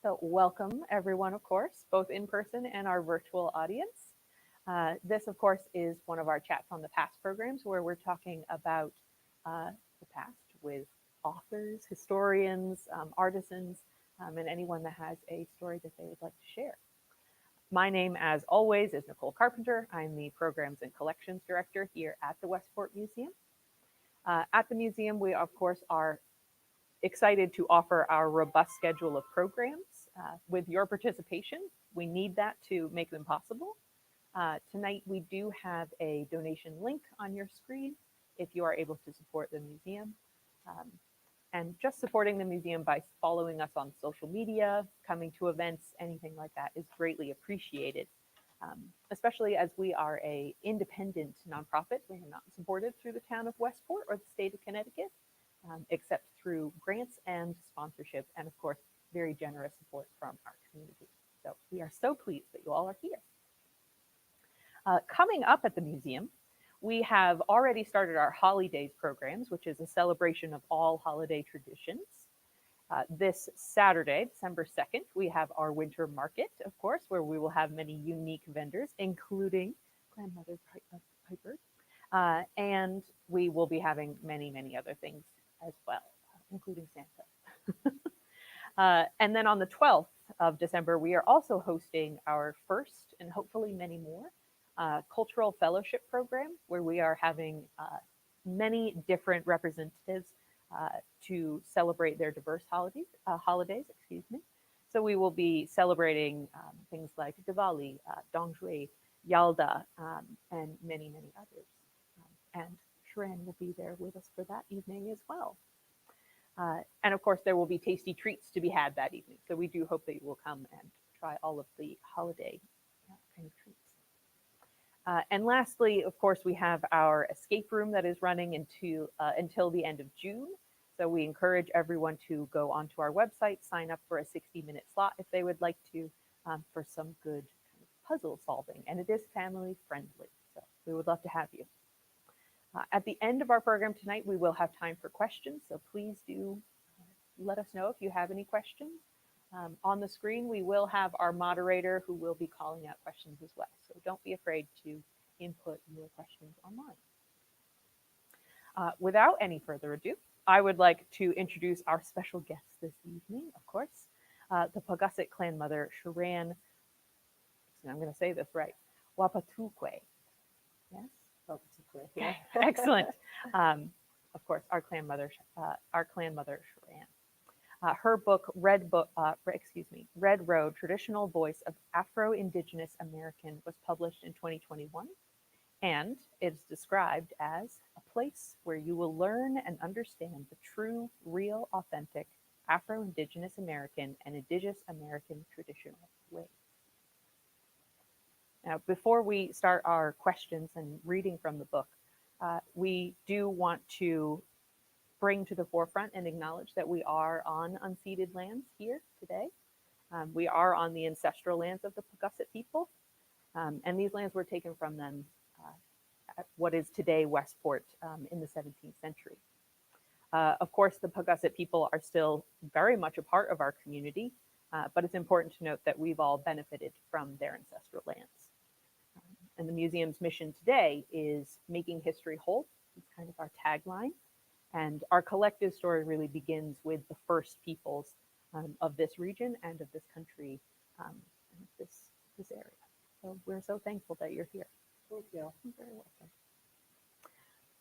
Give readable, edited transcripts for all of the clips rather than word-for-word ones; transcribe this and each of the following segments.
So welcome everyone, of course, both in person and our virtual audience. This, of course, is one of our Chats on the Past programs where we're talking about the past with authors, historians, artisans, and anyone that has a story that they would like to share. My name, as always, is Nicole Carpenter. I'm the Programs and Collections Director here at the Westport Museum. At the museum, we, of course, are excited to offer our robust schedule of programs. With your participation, we need that to make them possible. Tonight, we do have a donation link on your screen if you are able to support the museum. And just supporting the museum by following us on social media, coming to events, anything like that is greatly appreciated. Especially as we are an independent nonprofit. We are not supported through the town of Westport or the state of Connecticut, except through grants and sponsorship, and of course, very generous support from our community. So we are so pleased that you all are here. Coming up at the museum, we have already started our holidays programs, which is a celebration of all holiday traditions. This Saturday, December 2nd, we have our winter market, of course, where we will have many unique vendors, including Grandmother Piper. And we will be having many, many other things as well, including Santa. And then on the 12th of December, we are also hosting our first and hopefully many more cultural fellowship program, where we are having many different representatives to celebrate their diverse holidays. So we will be celebrating things like Diwali, Dongzhui, Yalda, and many, many others. And Shoran will be there with us for that evening as well. And of course, there will be tasty treats to be had that evening. So we do hope that you will come and try all of the holiday kind of treats. And lastly, of course, we have our escape room that is running until the end of June. So we encourage everyone to go onto our website, sign up for a 60-minute slot if they would like to, for some good kind of puzzle solving. And it is family friendly, so we would love to have you. At the end of our program tonight, we will have time for questions. So please do let us know if you have any questions. On the screen, we will have our moderator who will be calling out questions as well. So don't be afraid to input your questions online. Without any further ado, I would like to introduce our special guest this evening, of course, the Paugussett clan mother, Shoran, I'm going to say this right, Waupatukuay. Yes? Waupatukuay. Yeah. Excellent. Of course, our clan mother, Shoran. Her book, Red Road, Traditional Voice of Afro-Indigenous American, was published in 2021, and it's described as a place where you will learn and understand the true, real, authentic Afro-Indigenous American and Indigenous American traditional ways. Now, before we start our questions and reading from the book, we do want to bring to the forefront and acknowledge that we are on unceded lands here today. We are on the ancestral lands of the Paugussett people, and these lands were taken from them at what is today Westport in the 17th century. Of course, the Paugussett people are still very much a part of our community, but it's important to note that we've all benefited from their ancestral lands. And the museum's mission today is making history whole. It's kind of our tagline. And our collective story really begins with the first peoples of this region and of this country, and this area. So we're so thankful that you're here. Thank you. You're very welcome.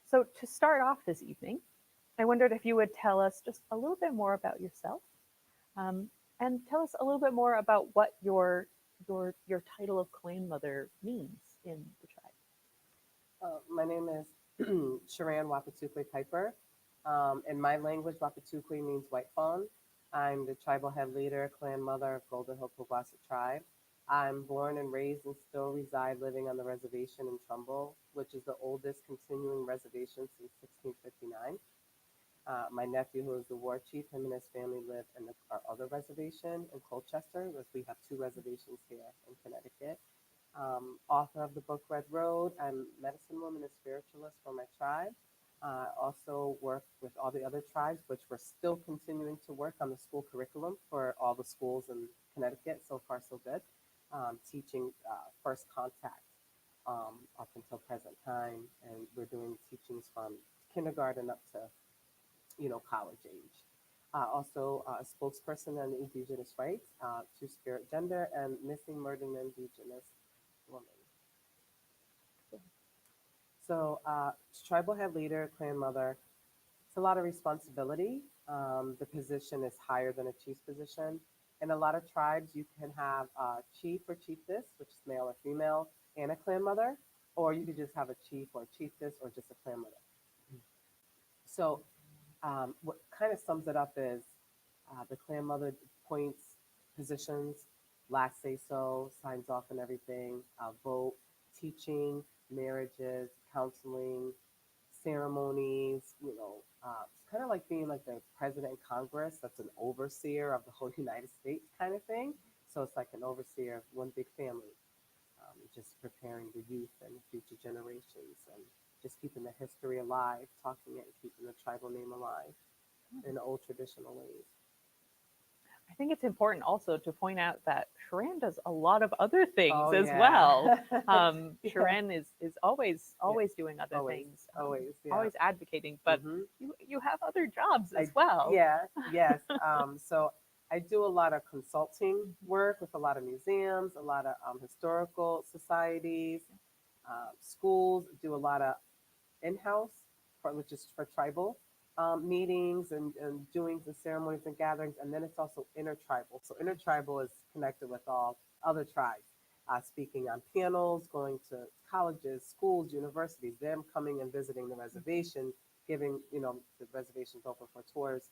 So to start off this evening, I wondered if you would tell us just a little bit more about yourself, and tell us a little bit more about what your title of clan mother means in the tribe. My name is Shoran Waupatukuay Piper. In my language, Waupatukuay means white fawn. I'm the tribal head leader, clan mother of Golden Hill Paugussett tribe. I'm born and raised and still reside living on the reservation in Trumbull, which is the oldest continuing reservation since 1659. My nephew, who is the war chief, him and his family live in our other reservation in Colchester, because we have two reservations here in Connecticut. Author of the book Red Road. I'm medicine woman and spiritualist for my tribe. Also work with all the other tribes, which we're still continuing to work on the school curriculum for all the schools in Connecticut. So far, so good. Teaching first contact up until present time, and we're doing teachings from kindergarten up to college age. Also, a spokesperson on Indigenous rights, Two-Spirit Gender, and Missing Murdered Indigenous Women. So, tribal head leader, clan mother, it's a lot of responsibility. The position is higher than a chief's position. In a lot of tribes, you can have a chief or chiefess, which is male or female, and a clan mother, or you could just have a chief or a chiefess or just a clan mother. So, what kind of sums it up is the clan mother appoints positions, last say so, signs off on everything, vote, teaching, marriages, counseling, ceremonies. It's kind of like being like the president in Congress. That's an overseer of the whole United States kind of thing. So it's like an overseer of one big family, just preparing the youth and the future generations and just keeping the history alive, talking it and keeping the tribal name alive in the old traditional ways. I think it's important also to point out that Shoran does a lot of other things Oh, as yeah. well. Yeah. Shoran is always doing other Always, things, yeah. always advocating, but Mhm. you have other jobs as I, well. yeah, yes. So I do a lot of consulting work with a lot of museums, a lot of historical societies, schools. Do a lot of in-house, which is for tribal meetings and doings and ceremonies and gatherings. And then it's also intertribal. So intertribal is connected with all other tribes, speaking on panels, going to colleges, schools, universities, them coming and visiting the reservation, giving, the reservations open for tours.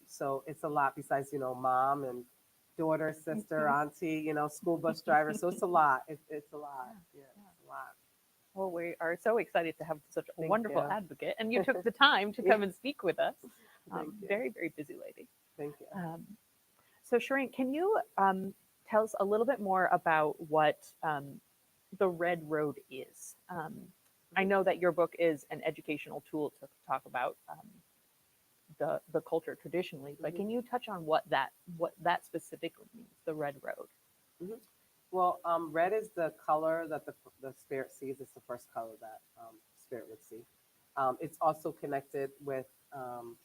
So it's a lot besides, mom and daughter, sister, auntie, school bus driver. So it's a lot. It's a lot. Yeah, it's a lot. Well, we are so excited to have such a Thank wonderful you. advocate, and you took the time to Yeah. come and speak with us. Thank you. Very, very busy lady. Thank you. So, Shoran, can you tell us a little bit more about what the Red Road is? I know that your book is an educational tool to talk about the culture traditionally, but can you touch on what that specifically means, the Red Road? Mhm. Well, red is the color that the spirit sees. It's the first color that spirit would see. It's also connected with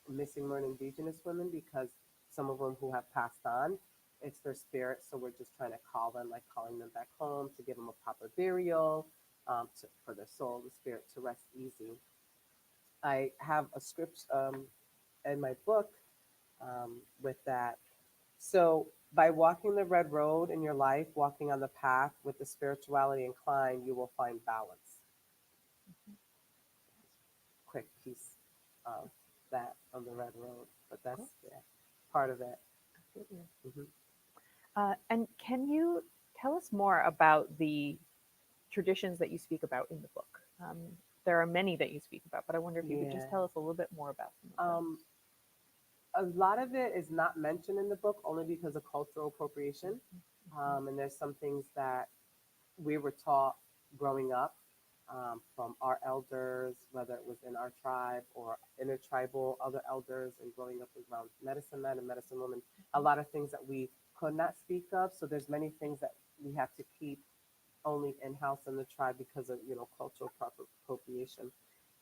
missing murdered indigenous women because some of them who have passed on, it's their spirit. So we're just trying to call them, like calling them back home to give them a proper burial, for their soul, the spirit to rest easy. I have a script in my book with that. So, by walking the red road in your life, walking on the path with the spirituality inclined, you will find balance. Quick piece of that on the red road, but that's part of it. Absolutely. Hmm. And can you tell us more about the traditions that you speak about in the book? There are many that you speak about, but I wonder if you could just Yeah. tell us a little bit more about some of them. A lot of it is not mentioned in the book only because of cultural appropriation. And there's some things that we were taught growing up from our elders, whether it was in our tribe or intertribal other elders, and growing up around medicine men and medicine women, a lot of things that we could not speak of. So there's many things that we have to keep only in-house in the tribe because of cultural appropriation.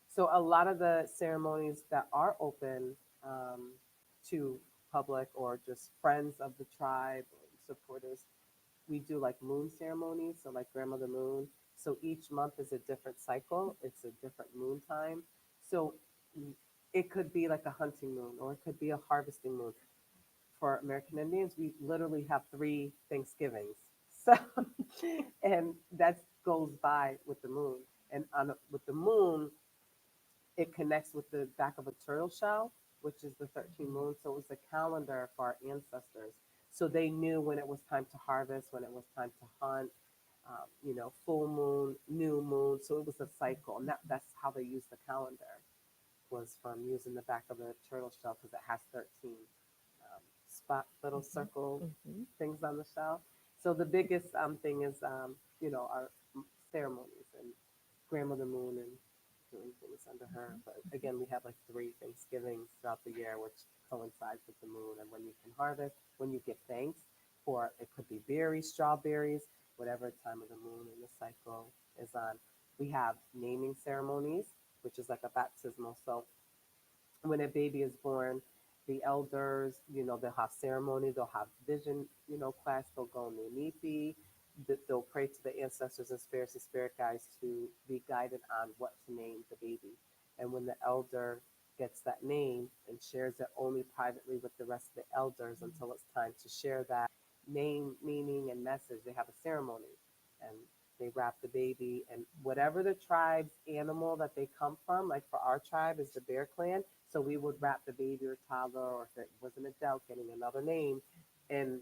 So a lot of the ceremonies that are open to public or just friends of the tribe or supporters, we do like moon ceremonies, so like Grandmother Moon. So each month is a different cycle. It's a different moon time. So it could be like a hunting moon or it could be a harvesting moon. For American Indians, we literally have 3 Thanksgivings. So, and that goes by with the moon. And with the moon, it connects with the back of a turtle shell, which is the 13 moon. So it was a calendar for our ancestors. So they knew when it was time to harvest, when it was time to hunt, full moon, new moon. So it was a cycle. And that's how they used the calendar, was from using the back of a turtle shell because it has 13 spot little circle things on the shell. So the biggest thing is, our ceremonies and Grandmother Moon and doing things under her. But again, we have like 3 Thanksgivings throughout the year, which coincides with the moon and when you can harvest, when you give thanks for it could be berries, strawberries, whatever time of the moon and the cycle is on. We have naming ceremonies, which is like a baptismal. So when a baby is born, the elders, they'll have ceremony, they'll have vision, class, they'll go in the nipi, they'll pray to the ancestors and spirit guides to be guided on what to name the baby. And when the elder gets that name and shares it only privately with the rest of the elders until it's time to share that name, meaning, and message, they have a ceremony. And they wrap the baby and whatever the tribe's animal that they come from, like for our tribe is the Bear Clan. So we would wrap the baby or toddler, or if it was an adult getting another name, in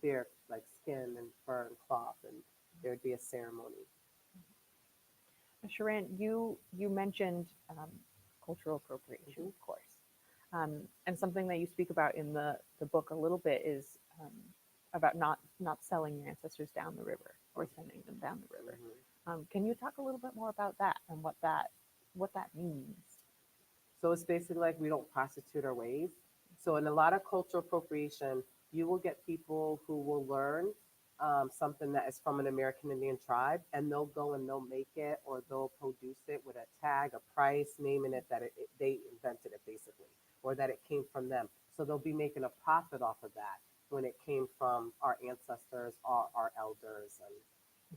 bear like skin and fur and cloth, and there'd be a ceremony. Shoran, you mentioned cultural appropriation, of course, and something that you speak about in the book a little bit is about not selling your ancestors down the river or sending them down the river. Can you talk a little bit more about that and what that means? So it's basically like we don't prostitute our ways. So in a lot of cultural appropriation, you will get people who will learn something that is from an American Indian tribe, and they'll go and they'll make it or they'll produce it with a tag, a price, naming it that they invented it basically, or that it came from them. So they'll be making a profit off of that when it came from our ancestors, our elders.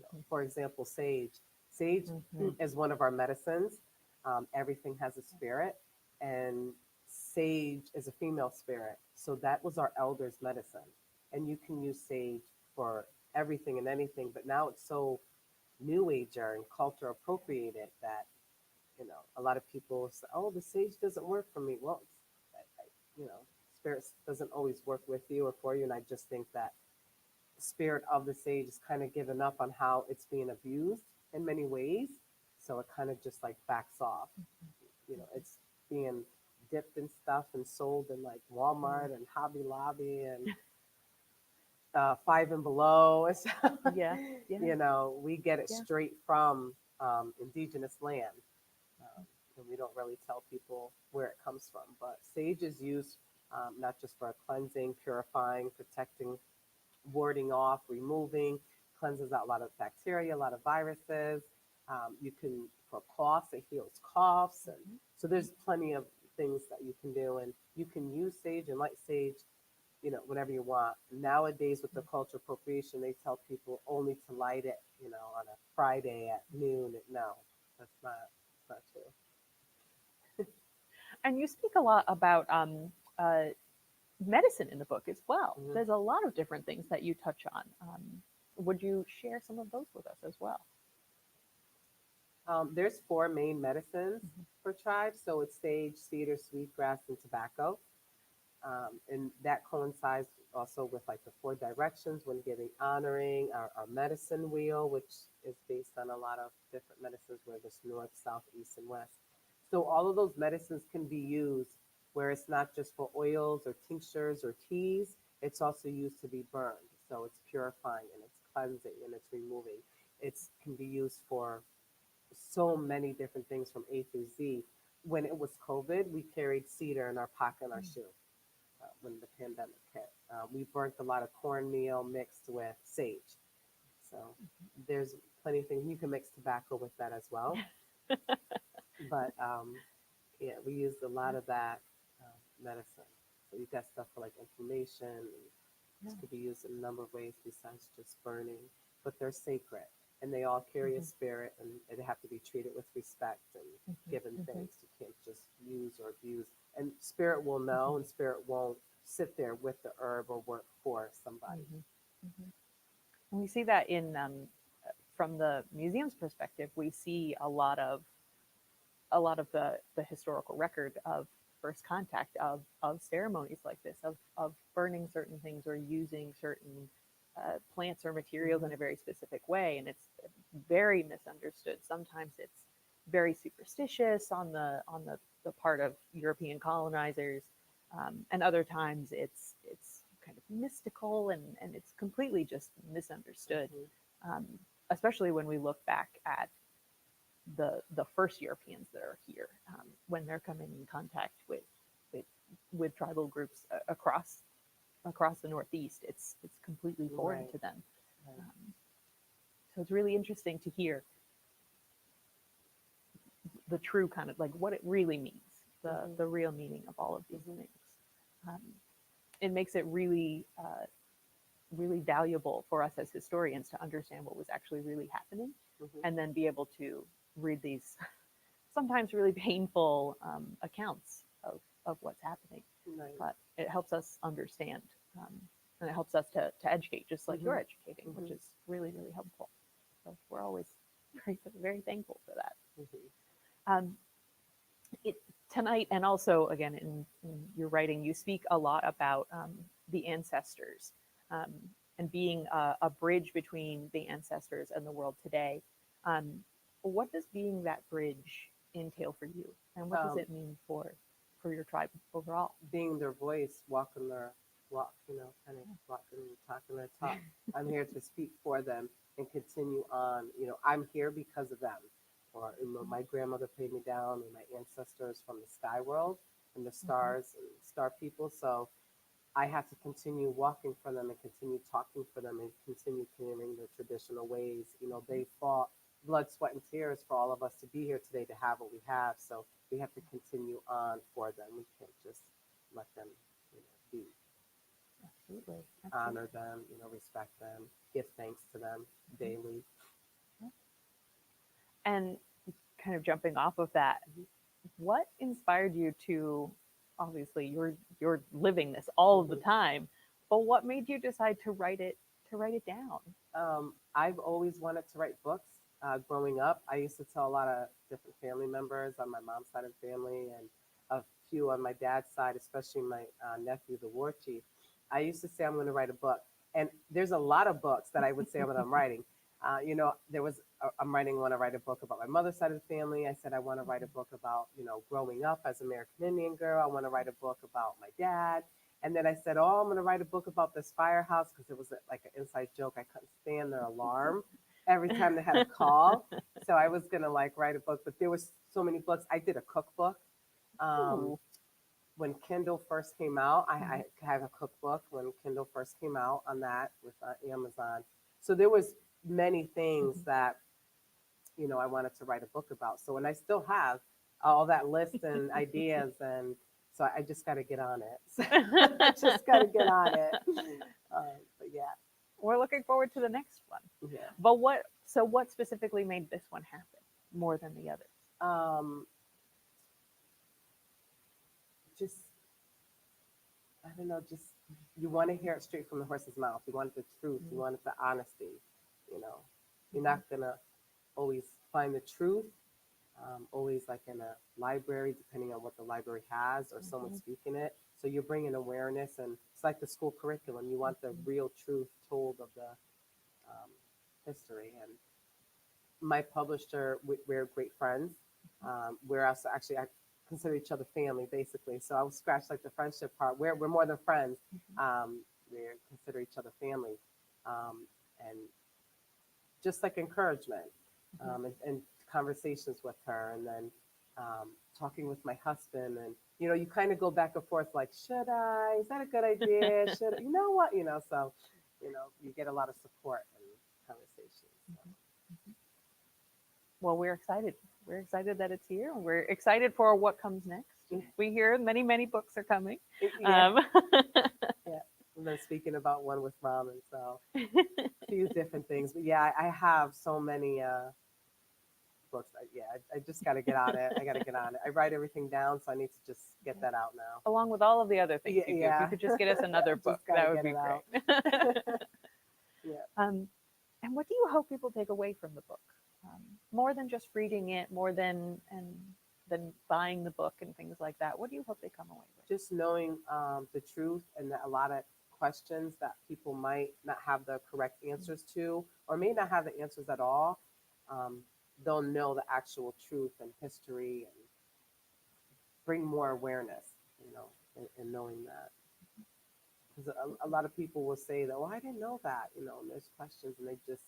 And for example, sage. Sage is one of our medicines. Everything has a spirit, and sage is a female spirit. So that was our elders' medicine. And you can use sage for everything and anything, but now it's so new ager and culture appropriated that, a lot of people say, oh, the sage doesn't work for me. Well, spirit doesn't always work with you or for you. And I just think that the spirit of the sage is kind of given up on how it's being abused in many ways. So it kind of just like backs off. It's being dipped in stuff and sold in like Walmart and Hobby Lobby and Five and Below. Yeah. We get it straight from indigenous land. And we don't really tell people where it comes from. But sage is used not just for cleansing, purifying, protecting, warding off, removing, cleanses out a lot of bacteria, a lot of viruses. You can, for coughs, it heals coughs. And so there's plenty of things that you can do. And you can use sage and light sage, whenever you want. Nowadays, with the cultural appropriation, they tell people only to light it, on a Friday at noon. No, that's not true. And you speak a lot about medicine in the book as well. There's a lot of different things that you touch on. Would you share some of those with us as well? There's 4 main medicines for tribes. So it's sage, cedar, sweetgrass, and tobacco. And that coincides also with like the 4 directions when giving honoring, our medicine wheel, which is based on a lot of different medicines where there's north, south, east, and west. So all of those medicines can be used where it's not just for oils or tinctures or teas, it's also used to be burned. So it's purifying and it's cleansing and it's removing. It can be used for so many different things from A through Z. When it was COVID, we carried cedar in our pocket and our shoe when the pandemic hit. We burnt a lot of cornmeal mixed with sage. So there's plenty of things. You can mix tobacco with that as well. But we used a lot of that medicine. So you got stuff for like inflammation. This could be used in a number of ways besides just burning, but they're sacred and they all carry a spirit and they have to be treated with respect and given thanks. You can't just use or abuse. And spirit will know and spirit won't sit there with the herb or work for somebody. And we see that in from the museum's perspective, we see a lot of the historical record of first contact of ceremonies like this, of burning certain things or using certain plants or materials in a very specific way, and it's very misunderstood. Sometimes it's very superstitious on the part of European colonizers, and other times it's kind of mystical and it's completely just misunderstood. Especially when we look back at the first Europeans that are here, when they're coming in contact with, with tribal groups across the Northeast. It's completely foreign Right. to them. Right. So it's really interesting to hear the true kind of like what it really means, the real meaning of all of these things. Um, it makes it really really valuable for us as historians to understand what was actually really happening, and then be able to read these sometimes really painful accounts of what's happening. Right. But it helps us understand, and it helps us to educate, just like you're educating, which is really, really helpful. So we're always very, very thankful for that. Um, it, tonight, and also again in your writing, you speak a lot about the ancestors, um, and being a bridge between the ancestors and the world today. What does being that bridge entail for you, and what does it mean for your tribe overall? Being their voice, walking their walk, kind of walking and talking their talk. I'm here to speak for them and continue on. I'm here because of them. Or my grandmother paid me down, and my ancestors from the sky world and the stars and star people. So I have to continue walking for them and continue talking for them and continue carrying their traditional ways. They fought blood, sweat, and tears for all of us to be here today to have what we have. So we have to continue on for them. We can't just let them, be. Absolutely. Honor them, respect them, give thanks to them daily. And kind of jumping off of that, what inspired you to, obviously you're living this all of the time, but what made you decide to write it down? I've always wanted to write books. Growing up, I used to tell a lot of different family members on my mom's side of the family and a few on my dad's side, especially my nephew, the war chief. I used to say I'm going to write a book, and there's a lot of books that I would say I'm writing. I'm want to write a book about my mother's side of the family. I said I want to write a book about growing up as an American Indian girl. I want to write a book about my dad. And then I said, oh, I'm going to write a book about this firehouse, because it was like an inside joke. I couldn't stand their alarm every time they had a call. So I was going to write a book, but there was so many books. I did a cookbook. When Kindle first came out, I have a cookbook when Kindle first came out on that with Amazon. So there was many things that, I wanted to write a book about. So, and I still have all that list and ideas, and so I just got to get on it. I just got to get on it. But yeah. We're looking forward to the next one. Yeah. But what specifically made this one happen more than the others? Just, I don't know, just you want to hear it straight from the horse's mouth. You want the truth. You want the honesty. You're not going to always find the truth, always like in a library, depending on what the library has or someone speaking it. So you're bringing awareness, and it's like the school curriculum. You want the real truth told of the history. And my publisher, we're great friends. We're also actually, I consider each other family, basically. So I would scratch like the friendship part. We're more than friends. We consider each other family. And just like encouragement, and conversations with her, and then talking with my husband, and you kind of go back and forth, like, should I? Is that a good idea? Should I? You know what? So you get a lot of support and conversations. So. Well, we're excited. We're excited that it's here. We're excited for what comes next. We hear many books are coming. Yeah. Yeah. And then speaking about one with ramen, so a few different things. But yeah, I have so many books. I just got to get on it. I got to get on it. I write everything down, so I need to just get that out now. Along with all of the other things you do. Yeah. If you could just get us another book, that would be great. Yeah. And what do you hope people take away from the book? More than just reading it, more than buying the book and things like that. What do you hope they come away with? Just knowing the truth, and that a lot of questions that people might not have the correct answers to, or may not have the answers at all. They'll know the actual truth and history, and bring more awareness, in knowing that. Because a lot of people will say that, well, I didn't know that, and there's questions, and they just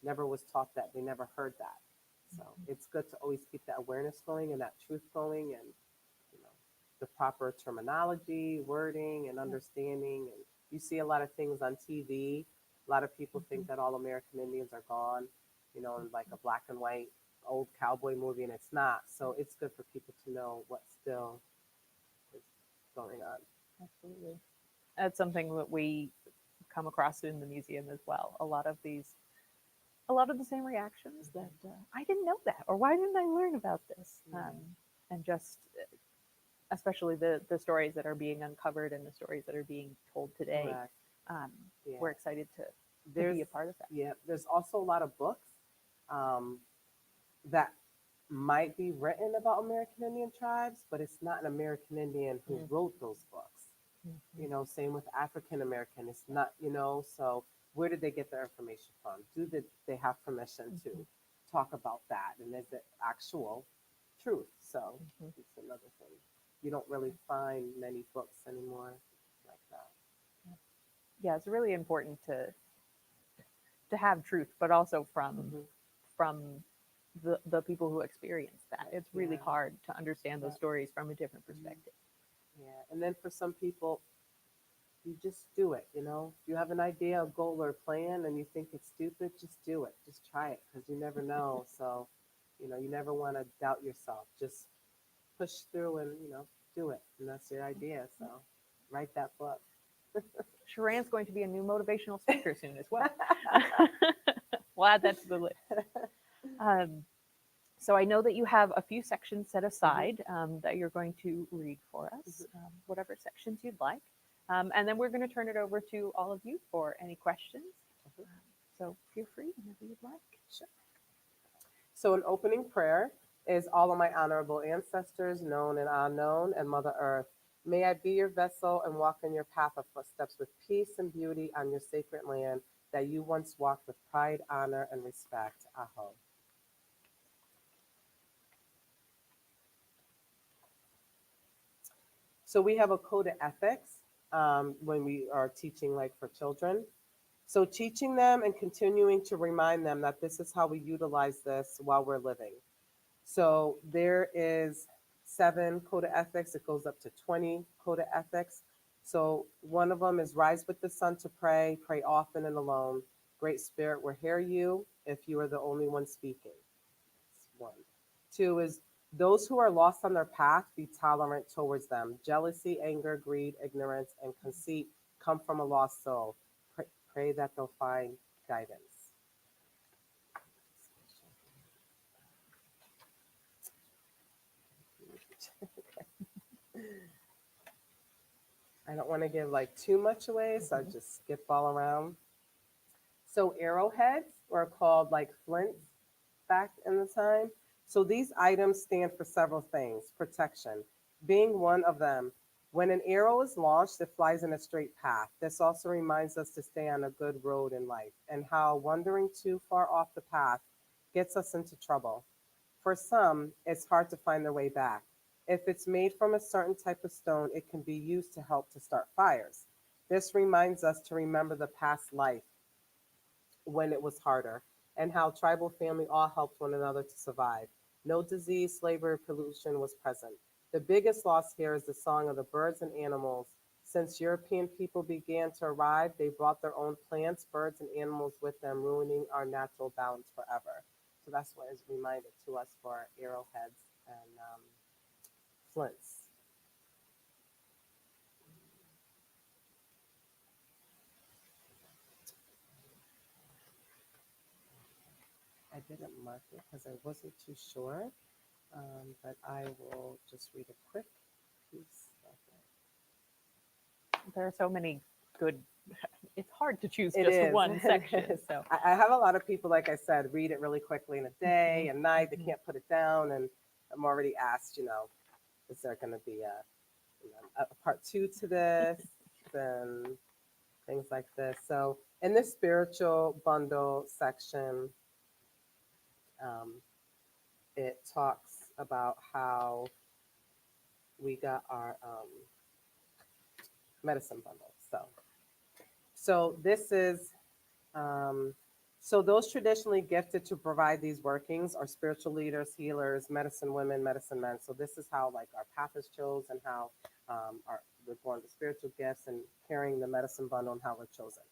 never was taught that. They never heard that. So it's good to always keep that awareness going and that truth going, and you know the proper terminology, wording, and understanding. And you see a lot of things on TV. A lot of people think that all American Indians are gone, in like a black and white old cowboy movie, and it's not. So it's good for people to know what still is going on. Absolutely. That's something that we come across in the museum as well. A lot of the same reactions that I didn't know that, or why didn't I learn about this? And just especially the stories that are being uncovered and the stories that are being told today. Correct. Yeah. We're excited to There's be a part of that. yeah. There's also a lot of books um, that might be written about American Indian tribes, but it's not an American Indian who wrote those books. Same with African American. It's not, so where did they get their information from? They have permission to talk about that? And is it actual truth? So it's another thing. You don't really find many books anymore like that. Yeah, it's really important to have truth, but also from the people who experience that. It's really hard to understand those stories from a different perspective. Yeah, and then for some people, you just do it. If you have an idea, a goal, or a plan, and you think it's stupid, just do it. Just try it, because you never know. So, you never want to doubt yourself. Just push through and do it, and that's your idea. So, write that book. Shoran's going to be a new motivational speaker soon as well. We'll add that to the list. So I know that you have a few sections set aside that you're going to read for us, whatever sections you'd like. And then we're going to turn it over to all of you for any questions. So feel free whenever you'd like. Sure. So an opening prayer is all of my honorable ancestors, known and unknown, and Mother Earth. May I be your vessel and walk in your path of footsteps with peace and beauty on your sacred land that you once walked with pride, honor, and respect. Aho. So we have a code of ethics when we are teaching, like for children. So teaching them and continuing to remind them that this is how we utilize this while we're living. So there is 7 code of ethics. It goes up to 20 code of ethics. So one of them is rise with the sun to pray, pray often and alone. Great Spirit will hear you if you are the only one speaking. That's 1. 2 is those who are lost on their path, be tolerant towards them. Jealousy, anger, greed, ignorance, and conceit come from a lost soul. Pray that they'll find guidance. I don't want to give like too much away, so I just skip all around. So arrowheads were called like flints back in the time. So these items stand for several things. Protection being one of them. When an arrow is launched, it flies in a straight path. This also reminds us to stay on a good road in life, and how wandering too far off the path gets us into trouble. For some, it's hard to find their way back. If it's made from a certain type of stone, it can be used to help to start fires. This reminds us to remember the past life when it was harder, and how tribal family all helped one another to survive. No disease, slavery, or pollution was present. The biggest loss here is the song of the birds and animals. Since European people began to arrive, they brought their own plants, birds, and animals with them, ruining our natural balance forever. So that's what is reminded to us for arrowheads and flints. I didn't mark it because I wasn't too sure, but I will just read a quick piece of it. There are so many good. It's hard to choose It just is. one section. So I have a lot of people, like I said, read it really quickly in a day, a night. They can't put it down, and I'm already asked, is there going to be a part 2 to this, and things like this. So in this spiritual bundle section, it talks about how we got our medicine bundle. So this is So those traditionally gifted to provide these workings are spiritual leaders, healers, medicine women, medicine men. So this is how like our path is chose and how we're born with spiritual gifts and carrying the medicine bundle and how we're chosen.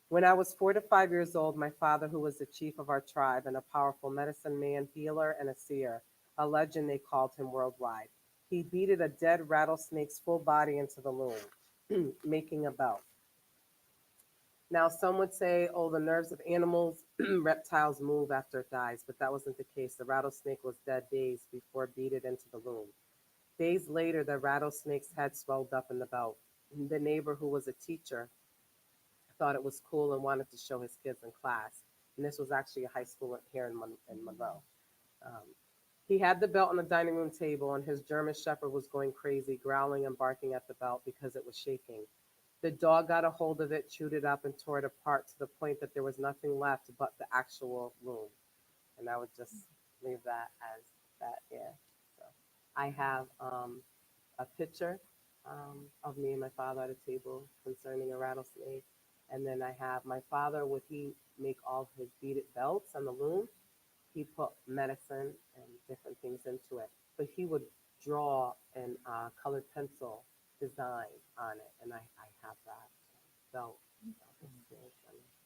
When I was 4 to 5 years old, my father, who was the chief of our tribe and a powerful medicine man, healer, and a seer, a legend they called him worldwide, he beaded a dead rattlesnake's full body into the loom, making a belt. Now, some would say, oh, the nerves of animals, reptiles move after it dies, but that wasn't the case. The rattlesnake was dead days before it beaded into the loom. Days later, the rattlesnake's head swelled up in the belt. The neighbor, who was a teacher, thought it was cool and wanted to show his kids in class. And this was actually a high school here in Monroe. Um, he had the belt on the dining room table, and his German shepherd was going crazy, growling and barking at the belt because it was shaking. The dog got a hold of it, chewed it up, and tore it apart to the point that there was nothing left but the actual loom. And I would just leave that as that, yeah. So I have a picture of me and my father at a table concerning a rattlesnake. And then I have my father, would he make all his beaded belts on the loom? He put medicine and different things into it. But he would draw in colored pencil design on it. And I have that belt.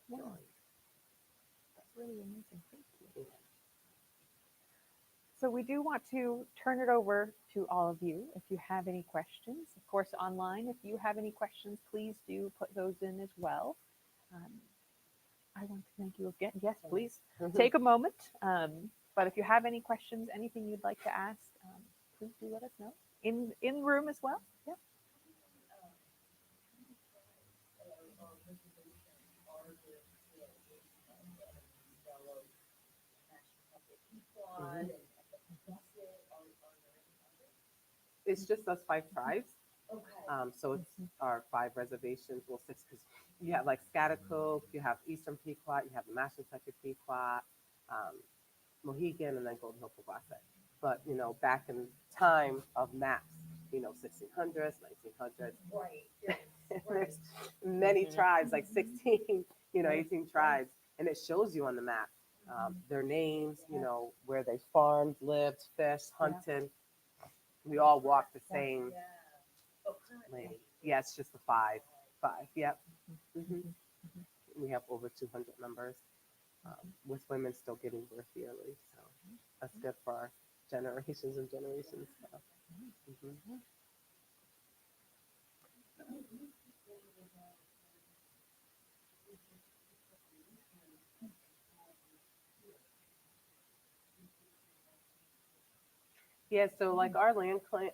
Yeah, that's really amazing. Thank you. Yeah. So we do want to turn it over to all of you if you have any questions. Of course, online, if you have any questions, please do put those in as well. Um, I want to thank you again. Yes, please take a moment. But if you have any questions, anything you'd like to ask, please do let us know. In room as well. Yeah. Mhm. It's just us 5 tribes. So it's our 5 reservations. Well, six, because you have like Schaghticoke, you have Eastern Pequot, you have the Mashantucket Pequot, um, Mohegan, and then Golden Hill Paugussett. But back in time of maps, 1600s, 1900s, there's many tribes, like 16, 18 tribes, and it shows you on the map their names, where they farmed, lived, fished, hunted. We all walk the same lane. Yeah, it's just the five. Five, yep. hmm We have over 200 members, with women still giving birth yearly. So that's good for our generations and generations. So. hmm Yeah, so like our land claim,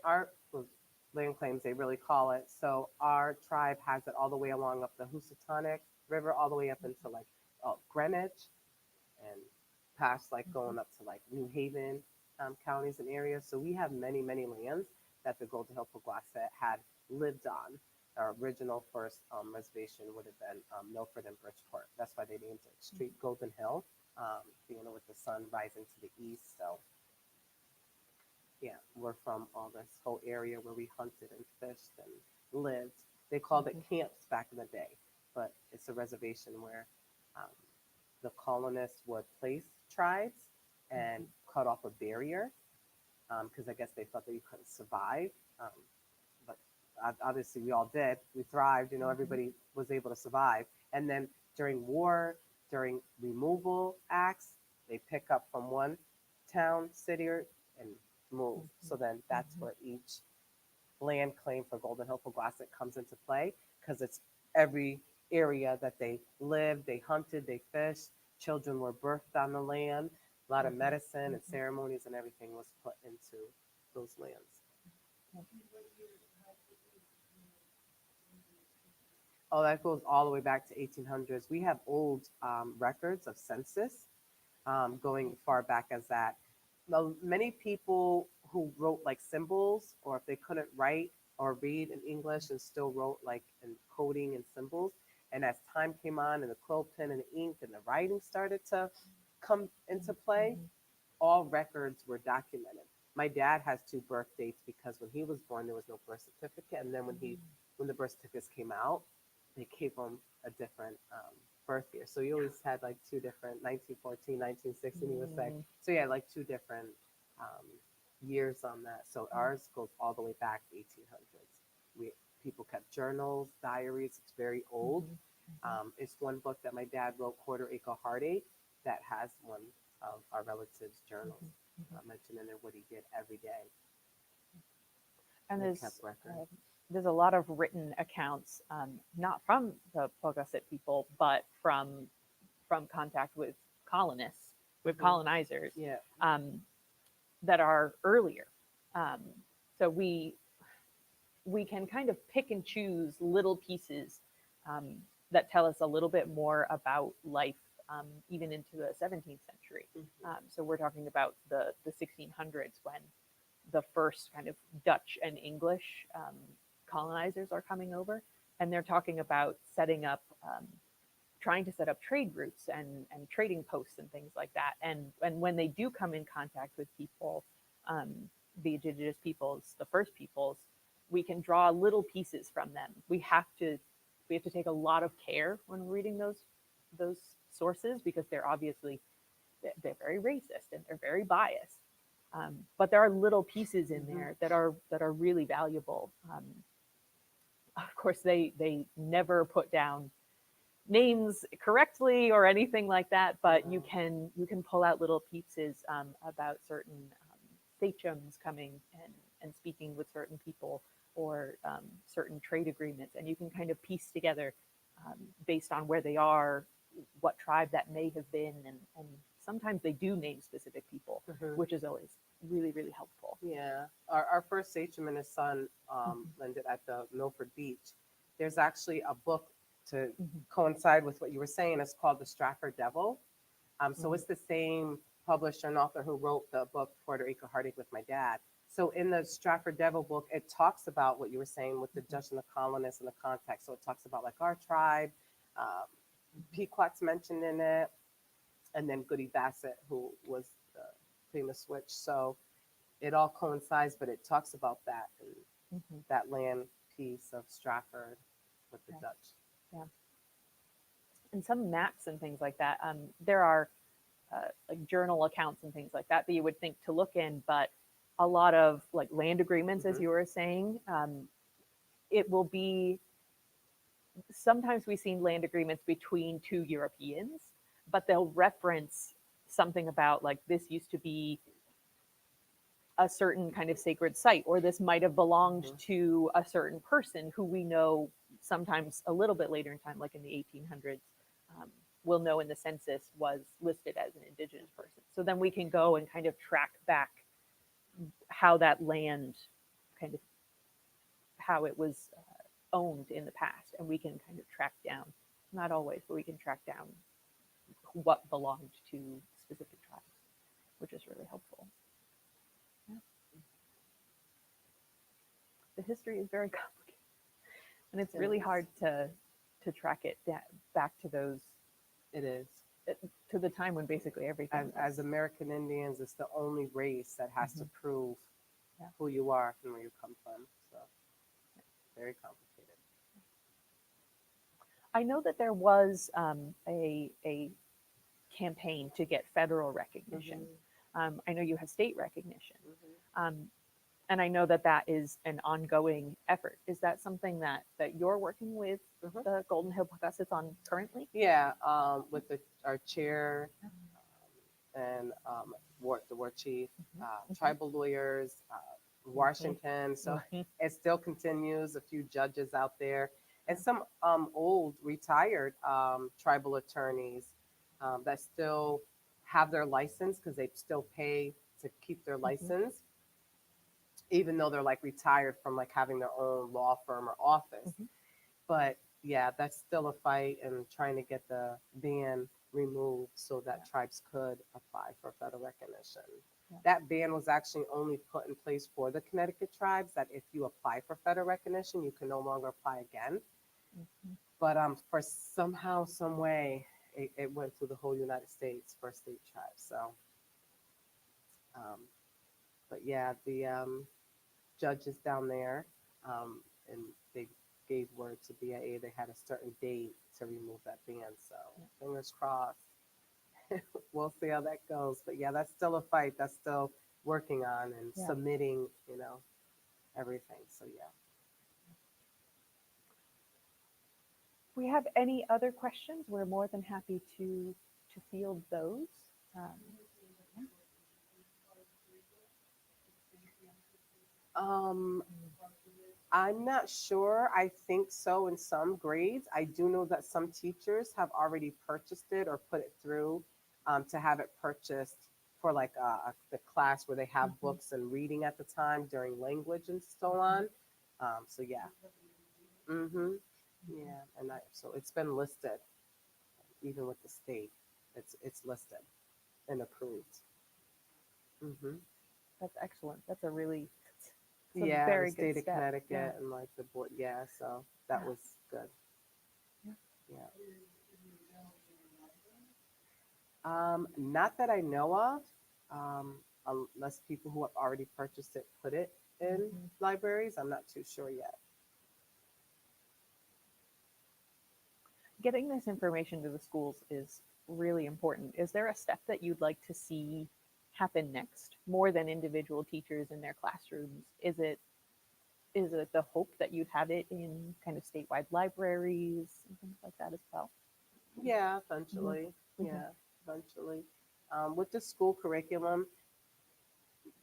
well, land claims they really call it. So our tribe has it all the way along up the Housatonic River, all the way up into like Greenwich, and past like going up to like New Haven counties and areas. So we have many, many lands that the Golden Hill Paugussett had lived on. Our original first reservation would have been Milford and Bridgeport. That's why they named it Street Golden Hill, with the sun rising to the east. So yeah, we're from all this whole area where we hunted and fished and lived. They called it camps back in the day, but it's a reservation where um, the colonists would place tribes and cut off a barrier because I guess they thought that you couldn't survive. Um, but obviously, we all did. We thrived. Everybody was able to survive. And then during war, during removal acts, they pick up from one town, city, and move. So then that's where each land claim for Golden Hill Paugussett comes into play because it's every area that they lived, they hunted, they fished. Children were birthed on the land. A lot of medicine and ceremonies and everything was put into those lands. Oh, that goes all the way back to 1800s. We have old records of census going far back as that. Many people who wrote like symbols, or if they couldn't write or read in English and still wrote like in coding and symbols. And as time came on and the quill pen and the ink and the writing started to come into play, all records were documented. My dad has 2 birth dates because when he was born, there was no birth certificate. And then when the birth certificates came out, they gave him a different birth year. So you always had like two different 1914, 1916, you would say. Mm. So yeah, like two different um, years on that. So ours goes all the way back 1800s. We people kept journals, diaries. It's very old. Mhm. It's one book that my dad wrote, Quarter Acre Heartache, that has one of our relatives' journals mentioning in what he did every day. And They kept record. there's a lot of written accounts, not from the Paugussett people, but from contact with colonists, with Mhm. colonizers, Yeah. um, that are earlier. Um, so we can kind of pick and choose little pieces um, that tell us a little bit more about life, even into the 17th century. So we're talking about the 1600s when the first kind of Dutch and English colonizers are coming over, and they're talking about setting up, trying to set up trade routes and trading posts and things like that. And when they do come in contact with people, um, the indigenous peoples, the first peoples, we can draw little pieces from them. We have to take a lot of care when reading those sources because they're obviously they're very racist and they're very biased. But there are little pieces in there that are really valuable. Of course, they never put down names correctly or anything like that, but you can pull out little pieces about certain sachems coming and speaking with certain people or certain trade agreements, and you can kind of piece together based on where they are, what tribe that may have been, and sometimes they do name specific people, which is always really really helpful. Yeah, our first sachem and his son landed at the Milford Beach. There's actually a book to coincide with what you were saying. It's called The Stratford Devil. So it's the same publisher and author who wrote the book Puerto Rico Heartache with my dad. So in the Stratford Devil book, it talks about what you were saying with the Dutch and the colonists and the context. So it talks about like our tribe, um, Pequot's mentioned in it, and then Goody Bassett, who was the famous witch. So it all coincides, but it talks about that and Mhm. that land piece of Stratford with the Yeah. Dutch. Yeah. And some maps and things like that. There are like journal accounts and things like that you would think to look in, but a lot of like land agreements, as you were saying, it will be sometimes we've seen land agreements between two Europeans, but they'll reference something about like this used to be a certain kind of sacred site, or this might have belonged to a certain person who we know sometimes a little bit later in time, like in the 1800s, we'll know in the census was listed as an indigenous person. So then we can go and kind of track back how that land kind of how it was owned in the past, and we can kind of track down, not always, but we can track down what belonged to specific tribes, which is really helpful. Yeah. The history is very complicated, and it's really hard to track it back to those. It is. To the time when basically everything As American Indians, it's the only race that has to prove Yeah. who you are and where you come from. So very complicated. I know that there was a campaign to get federal recognition. I know you have state recognition, and I know that is an ongoing effort. Is that something that you're working with the Golden Hill Paugussets on currently? Yeah, with our chair and the war chief, tribal lawyers, Washington. So it still continues. A few judges out there, and some old retired tribal attorneys that still have their license because they still pay to keep their license, even though they're like retired from like having their own law firm or office. But yeah, that's still a fight and trying to get the ban removed so that tribes could apply for federal recognition. That ban was actually only put in place for the Connecticut tribes, that if you apply for federal recognition, you can no longer apply again. But for somehow, some way, it went through the whole United States for state tribes. So, but yeah, the judges down there, and they gave word to BIA they had a certain date to remove that ban. So Yeah. fingers crossed. We'll see how that goes. But yeah, that's still a fight. That's still working on and Yeah. submitting, you know, everything. So yeah. If we have any other questions, we're more than happy to field those. Um, I'm not sure. I think so in some grades. I do know that some teachers have already purchased it or put it through to have it purchased for like the class where they have Mhm. books and reading at the time during language and so on. So yeah. Mm-hmm. Yeah, and so it's been listed even with the state. It's listed and approved. Mm-hmm. That's excellent. That's a really, it's a Yeah, the very good state of step. Connecticut Yeah. and like the board. Yeah, so that Yeah. was good. Yeah. Yeah. Not that I know of, unless people who have already purchased it put it in Mhm. libraries. I'm not too sure yet. Getting this information to the schools is really important. Is there a step that you'd like to see happen next, more than individual teachers in their classrooms? Is it the hope that you'd have it in kind of statewide libraries and things like that as well? Yeah, Mhm. eventually. Mhm. Yeah, eventually. With the school curriculum,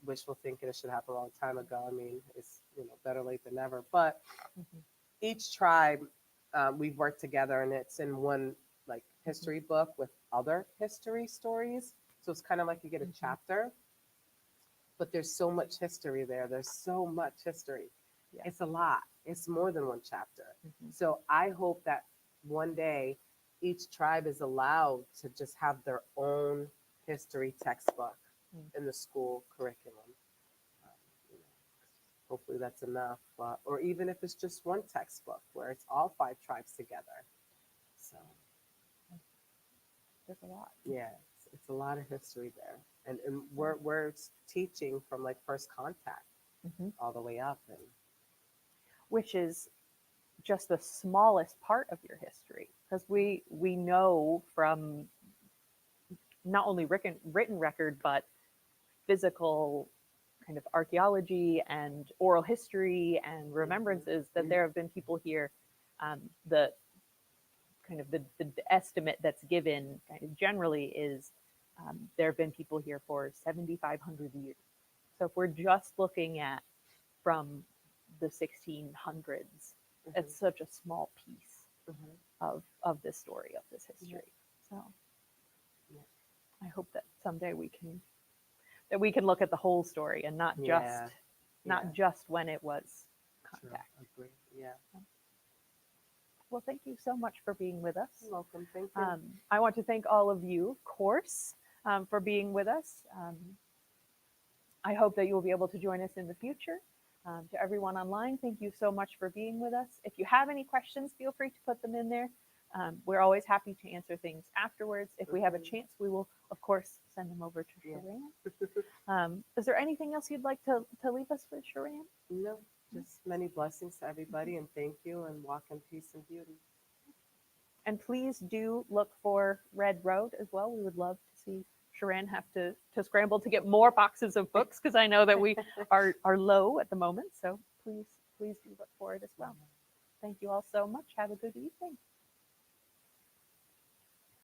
wishful thinking, it should happen a long time ago. I mean, it's better late than never. But Mhm. each tribe, we've worked together, and it's in one like Mhm. history book with other history stories. So it's kind of like you get a Mhm. chapter, but there's so much history there. There's so much history. Yeah. It's a lot. It's more than one chapter. Mhm. So I hope that one day each tribe is allowed to just have their own history textbook Mm. in the school curriculum. Um, you know, hopefully that's enough. Or even if it's just one textbook where it's all five tribes together. So There's a lot. yeah, it's a lot of history there. And we're teaching from like first contact Mhm. all the way up. And Which is just the smallest part of your history, because we know from not only written record but physical kind of archaeology and oral history and remembrances that there have been people here. The kind of the estimate that's given kind of generally is there have been people here for 7,500 years. So if we're just looking at from the 1600s, Mhm. it's such a small piece Mhm. of this story, of this Yeah. history. So Yeah. I hope that someday we can look at the whole story and not just Yeah. not Yeah. just when it was True. contact. Agree. Yeah. Well, thank you so much for being with us. You're welcome. Thank you. I want to thank all of you, of course, for being with us. I hope that you will be able to join us in the future. To everyone online, thank you so much for being with us. If you have any questions, feel free to put them in there. We're always happy to answer things afterwards. If we have a chance, we will, of course, send them over to Yeah. Shoran. Is there anything else you'd like to leave us with, Shoran? No, just many blessings to everybody, and thank you, and walk in peace and beauty. And please do look for Red Road as well. We would love to see Shoran have to scramble to get more boxes of books, because I know that we are low at the moment. So please do look for it as well. Thank you all so much. Have a good evening.